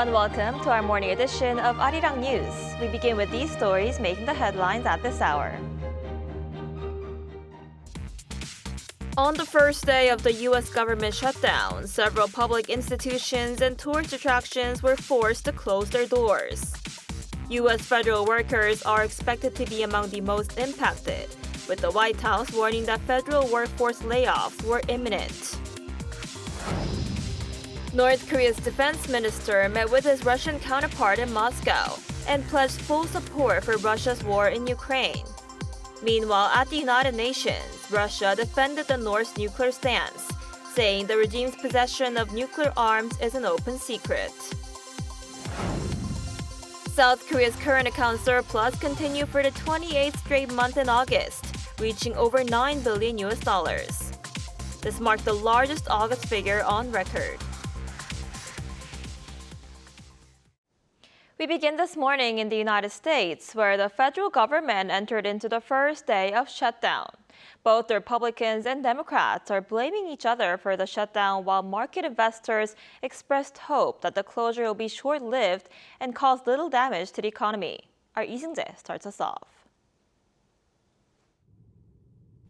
everyone, welcome to our morning edition of Arirang News. We begin with these stories making the headlines at this hour. On the first day of the U.S. government shutdown, several public institutions and tourist attractions were forced to close their doors. U.S. federal workers are expected to be among the most impacted, with the White House warning that federal workforce layoffs were imminent. North Korea's defense minister met with his Russian counterpart in Moscow and pledged full support for Russia's war in Ukraine. Meanwhile, at the United Nations, Russia defended the North's nuclear stance, saying the regime's possession of nuclear arms is an open secret. South Korea's current account surplus continued for the 28th straight month in August, reaching over $9 billion. This marked the largest August figure on record. We begin this morning in the United States, where the federal government entered into the first day of shutdown. Both Republicans and Democrats are blaming each other for the shutdown, while market investors expressed hope that the closure will be short-lived and cause little damage to the economy. Our Lee Seung-jae starts us off.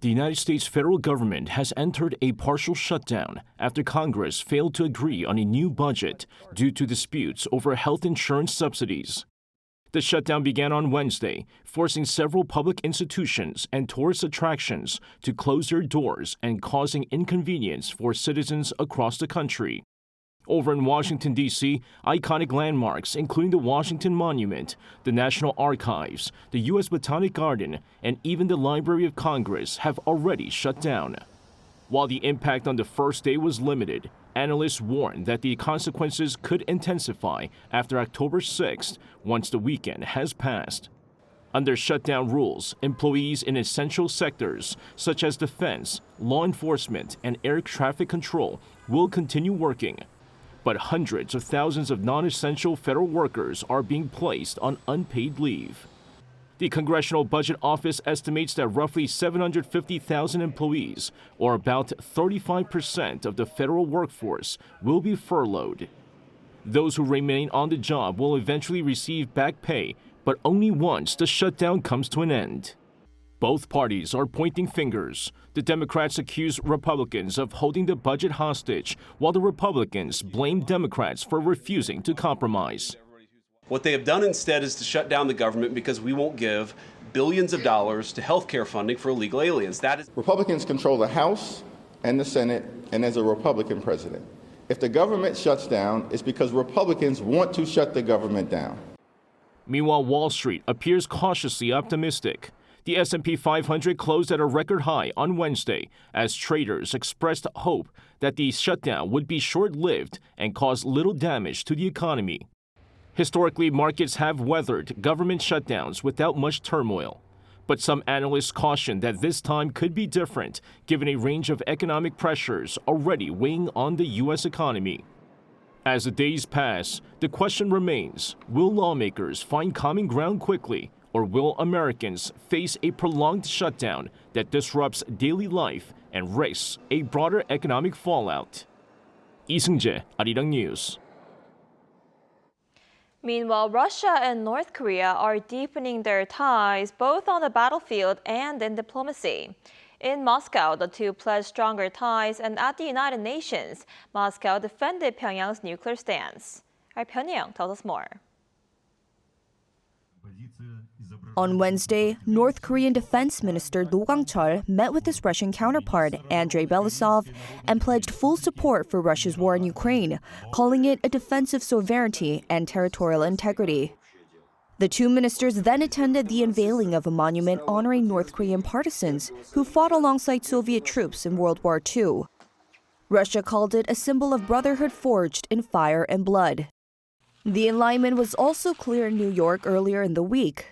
The United States federal government has entered a partial shutdown after Congress failed to agree on a new budget due to disputes over health insurance subsidies. The shutdown began on Wednesday, forcing several public institutions and tourist attractions to close their doors and causing inconvenience for citizens across the country. Over in Washington, D.C., iconic landmarks, including the Washington Monument, the National Archives, the U.S. Botanic Garden, and even the Library of Congress have already shut down. While the impact on the first day was limited, analysts warn that the consequences could intensify after October 6th, once the weekend has passed. Under shutdown rules, employees in essential sectors such as defense, law enforcement, and air traffic control will continue working. But hundreds of thousands of non-essential federal workers are being placed on unpaid leave. The Congressional Budget Office estimates that roughly 750,000 employees, or about 35% of the federal workforce, will be furloughed. Those who remain on the job will eventually receive back pay, but only once the shutdown comes to an end. Both parties are pointing fingers. The Democrats accuse Republicans of holding the budget hostage, while the Republicans blame Democrats for refusing to compromise. What they have done instead is to shut down the government because we won't give billions of dollars to health care funding for illegal aliens. Republicans control the House and the Senate, and there's a Republican president. If the government shuts down, it's because Republicans want to shut the government down. Meanwhile, Wall Street appears cautiously optimistic. The S&P 500 closed at a record high on Wednesday as traders expressed hope that the shutdown would be short-lived and cause little damage to the economy. Historically, markets have weathered government shutdowns without much turmoil. But some analysts caution that this time could be different, given a range of economic pressures already weighing on the U.S. economy. As the days pass, the question remains, will lawmakers find common ground quickly, or will Americans face a prolonged shutdown that disrupts daily life and risks a broader economic fallout? Lee Seung-jae, Arirang News. Meanwhile, Russia and North Korea are deepening their ties both on the battlefield and in diplomacy. In Moscow, the two pledged stronger ties, and at the United Nations, Moscow defended Pyongyang's nuclear stance. Our Pyongyang tells us more. On Wednesday, North Korean Defense Minister Ro Kang-chol met with his Russian counterpart, Andrei Belousov, and pledged full support for Russia's war in Ukraine, calling it a defense of sovereignty and territorial integrity. The two ministers then attended the unveiling of a monument honoring North Korean partisans who fought alongside Soviet troops in World War II. Russia called it a symbol of brotherhood forged in fire and blood. The alignment was also clear in New York earlier in the week.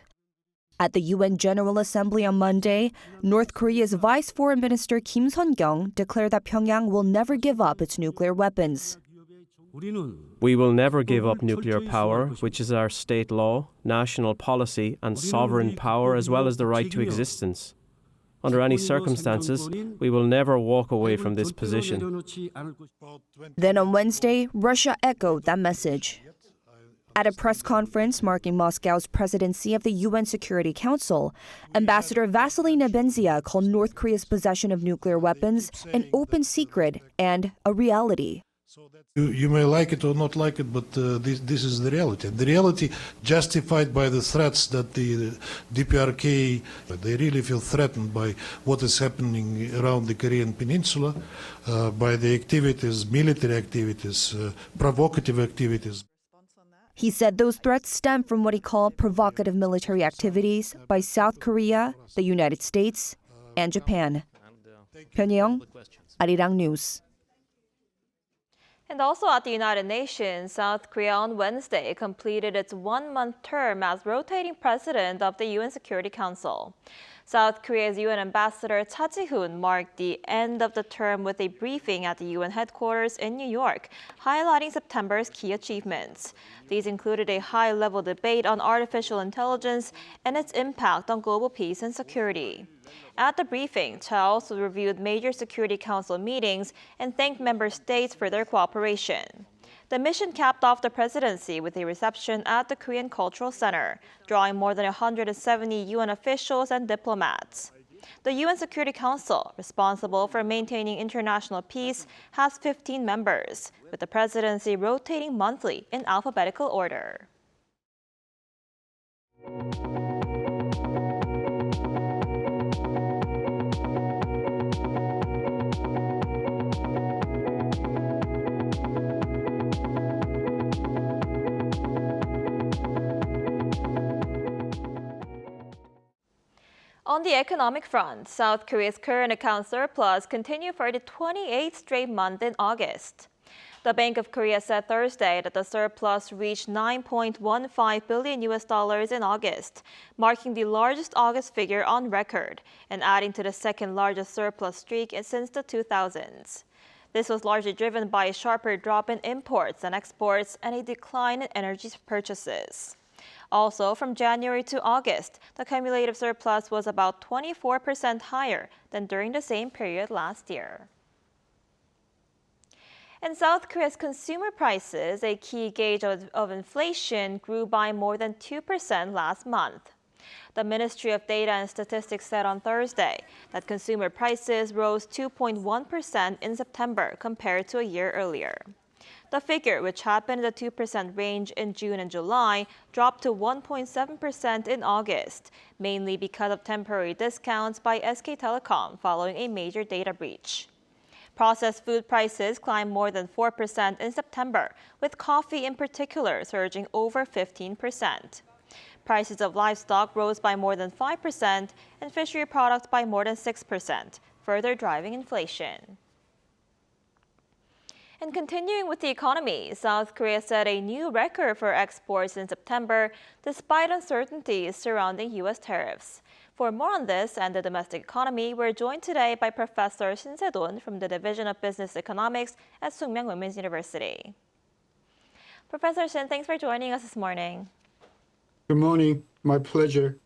At the UN General Assembly on Monday, North Korea's Vice Foreign Minister Kim Sun-kyung declared that Pyongyang will never give up its nuclear weapons. We will never give up nuclear power, which is our state law, national policy, and sovereign power, as well as the right to existence. Under any circumstances, we will never walk away from this position. Then on Wednesday, Russia echoed that message. At a press conference marking Moscow's presidency of the UN Security Council, Ambassador Vasily Nebenzia called North Korea's possession of nuclear weapons an open secret and a reality. You may like it or not like it, but this is the reality. The reality justified by the threats that the DPRK, they really feel threatened by what is happening around the Korean Peninsula, by the activities, military activities, provocative activities. He said those threats stem from what he called provocative military activities by South Korea, the United States, and Japan. Pyongyang, Arirang News. And also at the United Nations, South Korea on Wednesday completed its one-month term as rotating president of the UN Security Council. South Korea's UN ambassador Cha Ji-hoon marked the end of the term with a briefing at the UN headquarters in New York, highlighting September's key achievements. These included a high-level debate on artificial intelligence and its impact on global peace and security. At the briefing, Cha also reviewed major Security Council meetings and thanked member states for their cooperation. The mission capped off the presidency with a reception at the Korean Cultural Center, drawing more than 170 UN officials and diplomats. The UN Security Council, responsible for maintaining international peace, has 15 members, with the presidency rotating monthly in alphabetical order. On the economic front, South Korea's current account surplus continued for the 28th straight month in August. The Bank of Korea said Thursday that the surplus reached $9.15 billion in August, marking the largest August figure on record and adding to the second largest surplus streak since the 2000s. This was largely driven by a sharper drop in imports and exports and a decline in energy purchases. Also, from January to August, the cumulative surplus was about 24% higher than during the same period last year. In South Korea's consumer prices, a key gauge of inflation, grew by more than 2% last month. The Ministry of Data and Statistics said on Thursday that consumer prices rose 2.1% in September compared to a year earlier. The figure, which had been in the 2% range in June and July, dropped to 1.7% in August, mainly because of temporary discounts by SK Telecom following a major data breach. Processed food prices climbed more than 4% in September, with coffee in particular surging over 15%. Prices of livestock rose by more than 5% and fishery products by more than 6%, further driving inflation. And continuing with the economy, South Korea set a new record for exports in September, despite uncertainties surrounding U.S. tariffs. For more on this and the domestic economy, we're joined today by Professor Shin Se-don from the Division of Business Economics at Sookmyung Women's University. Professor Shin, thanks for joining us this morning. Good morning. My pleasure.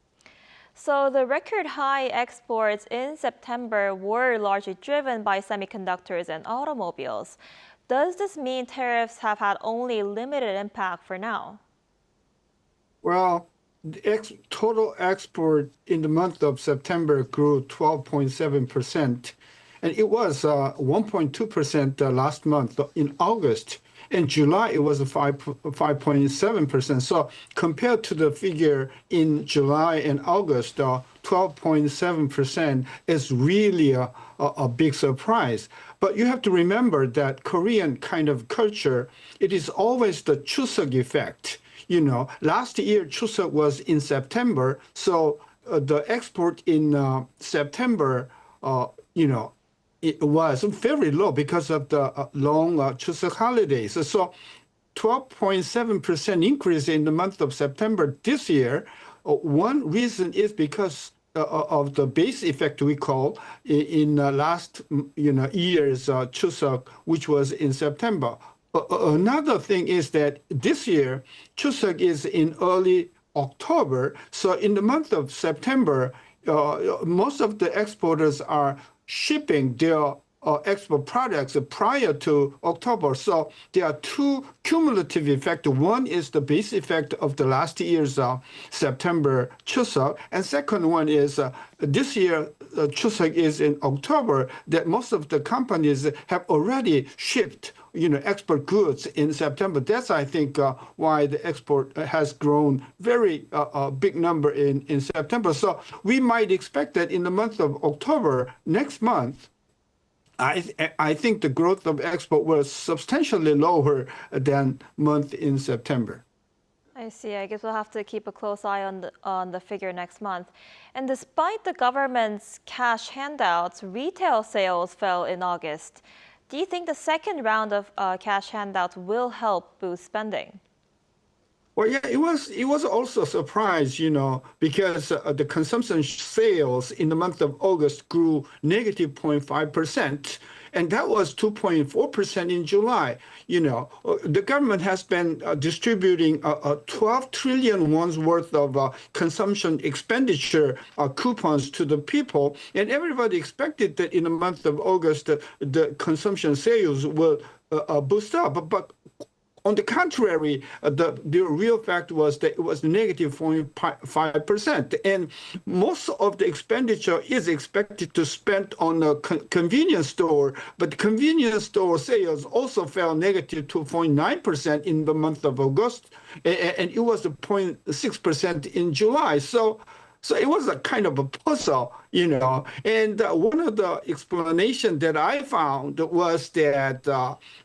So the record high exports in September were largely driven by semiconductors and automobiles. Does this mean tariffs have had only limited impact for now? Well, the total export in the month of September grew 12.7%, and it was 1.2% last month in August. In July, it was 5.7%. So compared to the figure in July and August, 12.7% is really a big surprise. But you have to remember that Korean kind of culture, it is always the Chuseok effect. You know, last year Chuseok was in September, so the export in September, it was very low because of the long Chuseok holidays. So 12.7% increase in the month of September this year. One reason is because of the base effect we call in last year's Chuseok, which was in September. Another thing is that this year Chuseok is in early October, so in the month of September, most of the exporters are shipping their export products prior to October. So there are two cumulative effects. One is the base effect of the last year's September Chuseok, and second one is this year Chuseok is in October, that most of the companies have already shipped export goods in September. That's, I think, why the export has grown very big number in September. So we might expect that in the month of October, next month, I think the growth of export was substantially lower than month in September. I see. I guess we'll have to keep a close eye on the figure next month. And despite the government's cash handouts, retail sales fell in August. Do you think the second round of cash handouts will help boost spending? Well, yeah, it was also a surprise, because the consumption sales in the month of August grew negative 0.5%, and that was 2.4% in July. The government has been distributing 12 trillion won's worth of consumption expenditure coupons to the people, and everybody expected that in the month of August the consumption sales will boost up, but on the contrary, the real fact was that it was negative 0.5%. And most of the expenditure is expected to spend on a convenience store, but the convenience store sales also fell negative 2.9% in the month of August, and it was 0.6% in July. So it was a kind of a puzzle, and one of the explanations that I found was that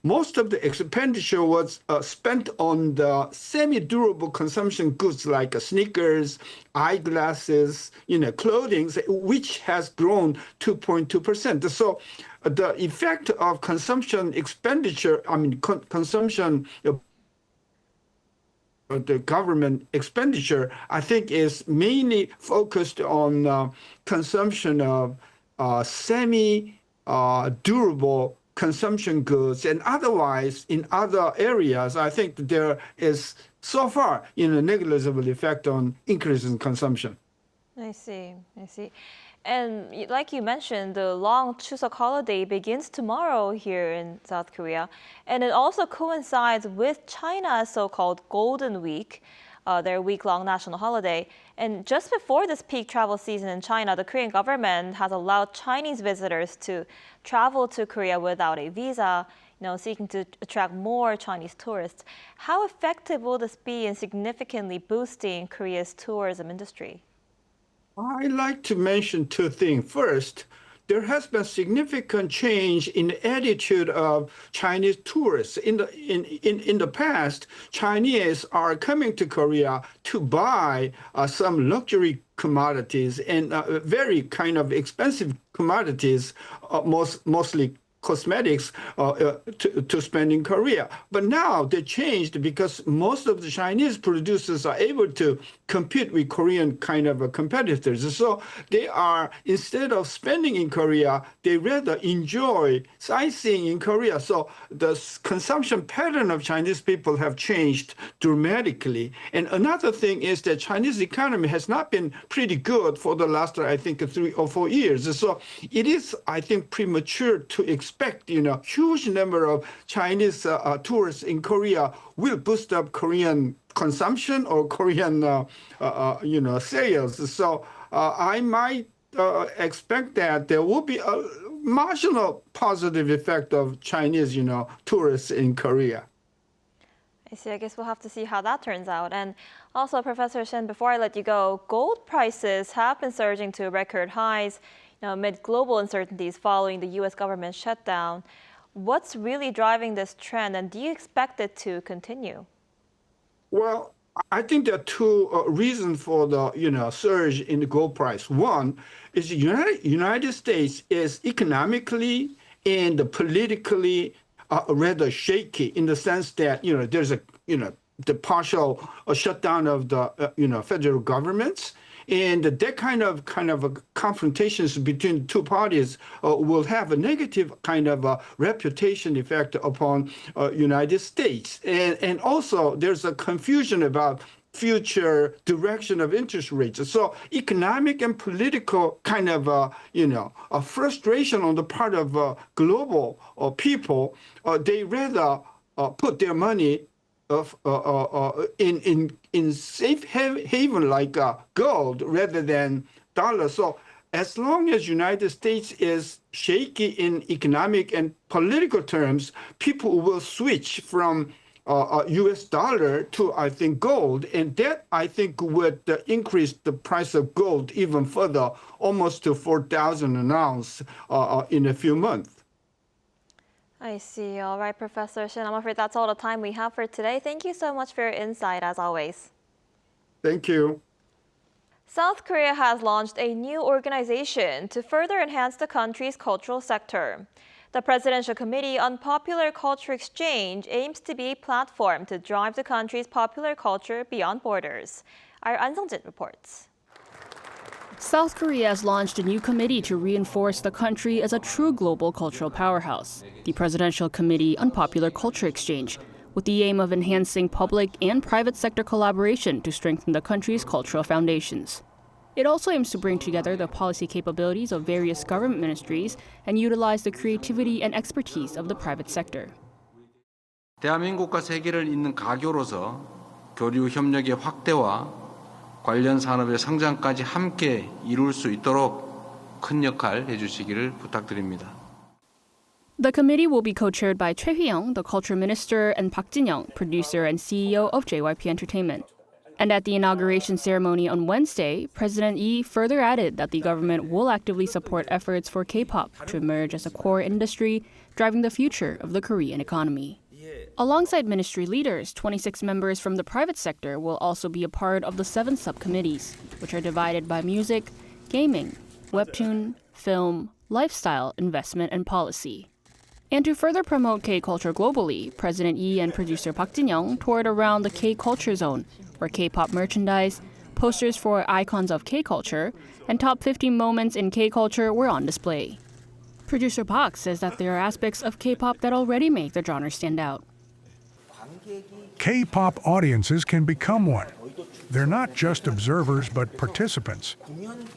most of the expenditure was spent on the semi-durable consumption goods like sneakers, eyeglasses, clothing, which has grown 2.2%. So the effect of consumption expenditure, consumption the government expenditure, I think, is mainly focused on consumption of semi-durable consumption goods, and otherwise in other areas, I think there is so far a negligible effect on increase in consumption. I see. And like you mentioned, the long Chuseok holiday begins tomorrow here in South Korea. And it also coincides with China's so-called Golden Week, their week-long national holiday. And just before this peak travel season in China, the Korean government has allowed Chinese visitors to travel to Korea without a visa, seeking to attract more Chinese tourists. How effective will this be in significantly boosting Korea's tourism industry? I'd like to mention two things. First, there has been significant change in the attitude of Chinese tourists. In the past, Chinese are coming to Korea to buy some luxury commodities and very kind of expensive commodities, mostly cosmetics, to spend in Korea. But now they changed because most of the Chinese producers are able to compete with Korean kind of competitors. So they are, instead of spending in Korea, they rather enjoy sightseeing in Korea. So the consumption pattern of Chinese people have changed dramatically. And another thing is that Chinese economy has not been pretty good for the last, I think, 3 or 4 years. So it is, I think, premature to expect, huge number of Chinese tourists in Korea will boost up Korean consumption or Korean, sales. So I might expect that there will be a marginal positive effect of Chinese, tourists in Korea. I see. I guess we'll have to see how that turns out. And also, Professor Shen, before I let you go, gold prices have been surging to record highs amid global uncertainties following the U.S. government shutdown. What's really driving this trend, and do you expect it to continue? Well, I think there are two reasons for the surge in the gold price. One is the United States is economically and politically rather shaky in the sense that there's the partial shutdown of the federal governments. And that kind of confrontations between two parties will have a negative kind of reputation effect upon United States. And also there's a confusion about future direction of interest rates. So economic and political kind of, a frustration on the part of global people, they rather put their money in safe haven like gold rather than dollars. So as long as United States is shaky in economic and political terms, people will switch from U.S. dollar to, I think, gold. And that, I think, would increase the price of gold even further, almost to 4,000 an ounce in a few months. I see. All right, Professor Shin, I'm afraid that's all the time we have for today. Thank you so much for your insight, as always. Thank you. South Korea has launched a new organization to further enhance the country's cultural sector. The Presidential Committee on Popular Culture Exchange aims to be a platform to drive the country's popular culture beyond borders. Our An Sung-jin reports. South Korea has launched a new committee to reinforce the country as a true global cultural powerhouse, the Presidential Committee on Popular Culture Exchange, with the aim of enhancing public and private sector collaboration to strengthen the country's cultural foundations. It also aims to bring together the policy capabilities of various government ministries and utilize the creativity and expertise of the private sector. 대한민국과 세계를 잇는 가교로서 교류 협력의 확대와 관련 산업의 성장까지 함께 이룰 수 있도록 큰 역할 해주시기를 부탁드립니다. The committee will be co-chaired by Choi Hee-young, the culture minister, and Park Jin-young, producer and CEO of JYP Entertainment. And at the inauguration ceremony on Wednesday, President Lee further added that the government will actively support efforts for K-pop to emerge as a core industry, driving the future of the Korean economy. Alongside ministry leaders, 26 members from the private sector will also be a part of the 7 subcommittees, which are divided by music, gaming, webtoon, film, lifestyle, investment, and policy. And to further promote K-culture globally, President Lee and producer Park Jin-young toured around the K-culture zone, where K-pop merchandise, posters for icons of K-culture, and top 15 moments in K-culture were on display. Producer Park says that there are aspects of K-pop that already make the genre stand out. K-pop audiences can become one. They're not just observers, but participants.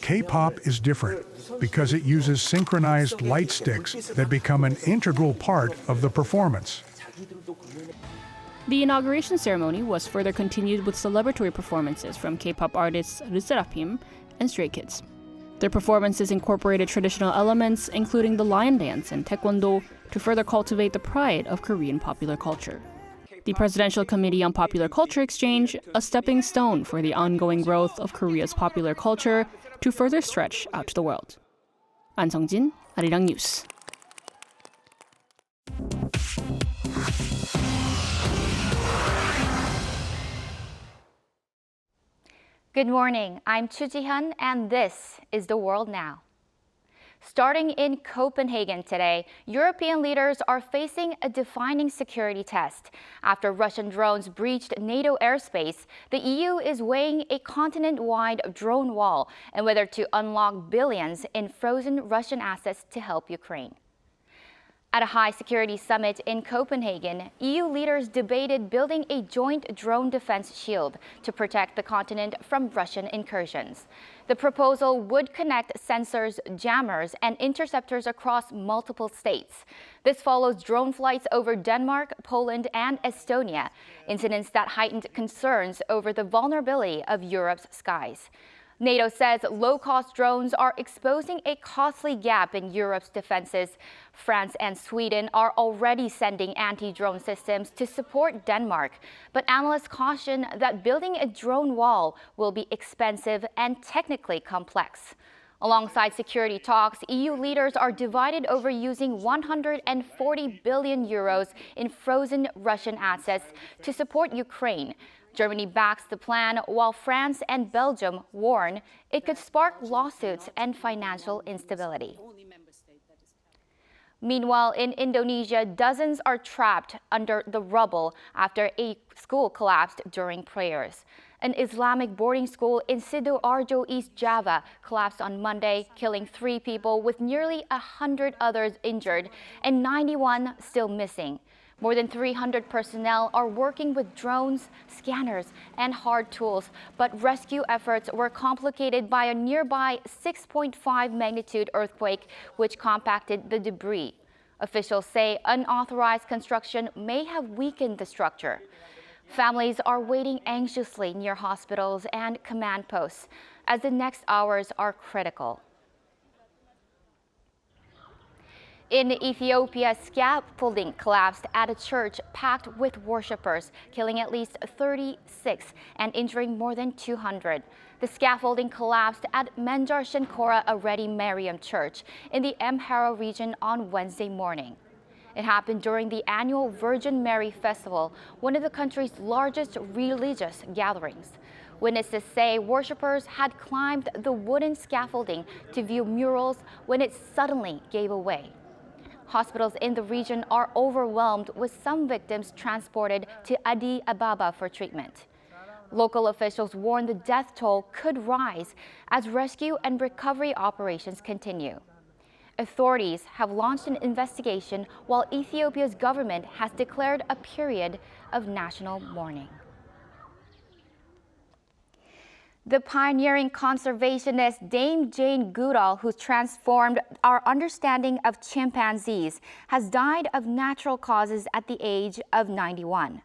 K-pop is different because it uses synchronized light sticks that become an integral part of the performance. The inauguration ceremony was further continued with celebratory performances from K-pop artists LE and Stray Kids. Their performances incorporated traditional elements, including the lion dance and taekwondo, to further cultivate the pride of Korean popular culture. The Presidential Committee on Popular Culture Exchange, a stepping stone for the ongoing growth of Korea's popular culture to further stretch out to the world. An Sung-jin, Arirang News. Good morning, I'm Chu Ji-hyun, and this is The World Now. Starting in Copenhagen today, European leaders are facing a defining security test. After Russian drones breached NATO airspace, the EU is weighing a continent-wide drone wall and whether to unlock billions in frozen Russian assets to help Ukraine. At a high-security summit in Copenhagen, EU leaders debated building a joint drone defense shield to protect the continent from Russian incursions. The proposal would connect sensors, jammers, and interceptors across multiple states. This follows drone flights over Denmark, Poland, and Estonia, incidents that heightened concerns over the vulnerability of Europe's skies. NATO says low-cost drones are exposing a costly gap in Europe's defenses. France and Sweden are already sending anti-drone systems to support Denmark, but analysts caution that building a drone wall will be expensive and technically complex. Alongside security talks, EU leaders are divided over using 140 billion euros in frozen Russian assets to support Ukraine. Germany backs the plan, while France and Belgium warn it could spark lawsuits and financial instability. Meanwhile, in Indonesia, dozens are trapped under the rubble after a school collapsed during prayers. An Islamic boarding school in Sidoarjo, East Java, collapsed on Monday, killing 3 people with nearly 100 others injured and 91 still missing. More than 300 personnel are working with drones, scanners, and hard tools, but rescue efforts were complicated by a nearby 6.5 magnitude earthquake, which compacted the debris. Officials say unauthorized construction may have weakened the structure. Families are waiting anxiously near hospitals and command posts, as the next hours are critical. In Ethiopia, scaffolding collapsed at a church packed with worshippers, killing at least 36 and injuring more than 200. The scaffolding collapsed at Menjar Shenkora Aredi Mariam Church in the Amhara region on Wednesday morning. It happened during the annual Virgin Mary Festival, one of the country's largest religious gatherings. Witnesses say worshippers had climbed the wooden scaffolding to view murals when it suddenly gave away. Hospitals in the region are overwhelmed, with some victims transported to Addis Ababa for treatment. Local officials warn the death toll could rise as rescue and recovery operations continue. Authorities have launched an investigation while Ethiopia's government has declared a period of national mourning. The pioneering conservationist Dame Jane Goodall, who transformed our understanding of chimpanzees, has died of natural causes at the age of 91.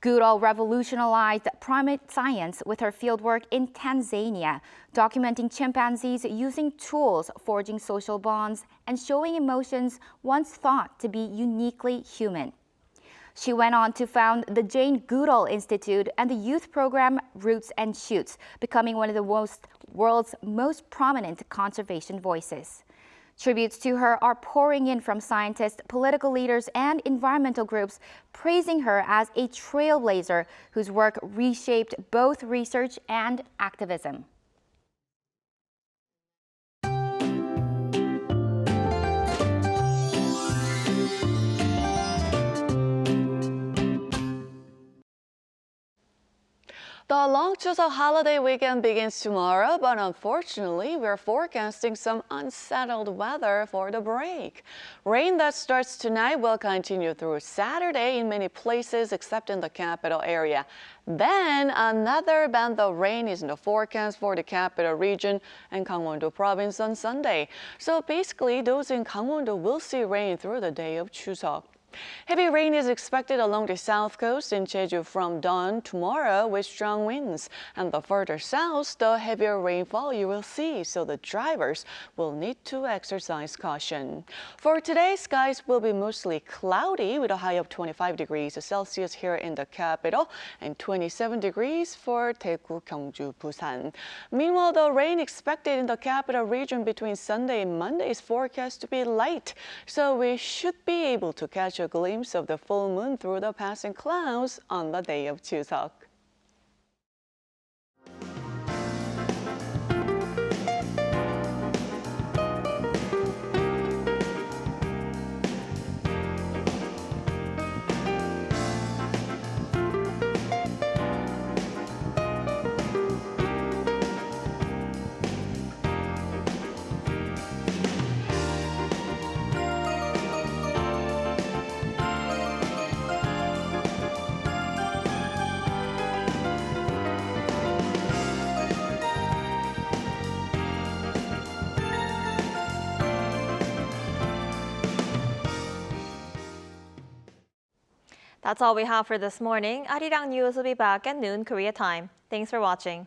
Goodall revolutionized primate science with her fieldwork in Tanzania, documenting chimpanzees using tools, forging social bonds, and showing emotions once thought to be uniquely human. She went on to found the Jane Goodall Institute and the youth program Roots and Shoots, becoming one of the world's most prominent conservation voices. Tributes to her are pouring in from scientists, political leaders, and environmental groups, praising her as a trailblazer whose work reshaped both research and activism. The long Chuseok holiday weekend begins tomorrow, but unfortunately, we're forecasting some unsettled weather for the break. Rain that starts tonight will continue through Saturday in many places except in the capital area. Then another band of rain is in the forecast for the capital region and Gangwon-do province on Sunday. So basically, those in Gangwon-do will see rain through the day of Chuseok. Heavy rain is expected along the south coast in Jeju from dawn tomorrow with strong winds. And the further south, the heavier rainfall you will see, so the drivers will need to exercise caution. For today, skies will be mostly cloudy with a high of 25 degrees Celsius here in the capital and 27 degrees for Daegu, Gyeongju, Busan. Meanwhile, the rain expected in the capital region between Sunday and Monday is forecast to be light, so we should be able to catch a glimpse of the full moon through the passing clouds on the day of Chuseok. That's all we have for this morning. Arirang News will be back at noon Korea time. Thanks for watching.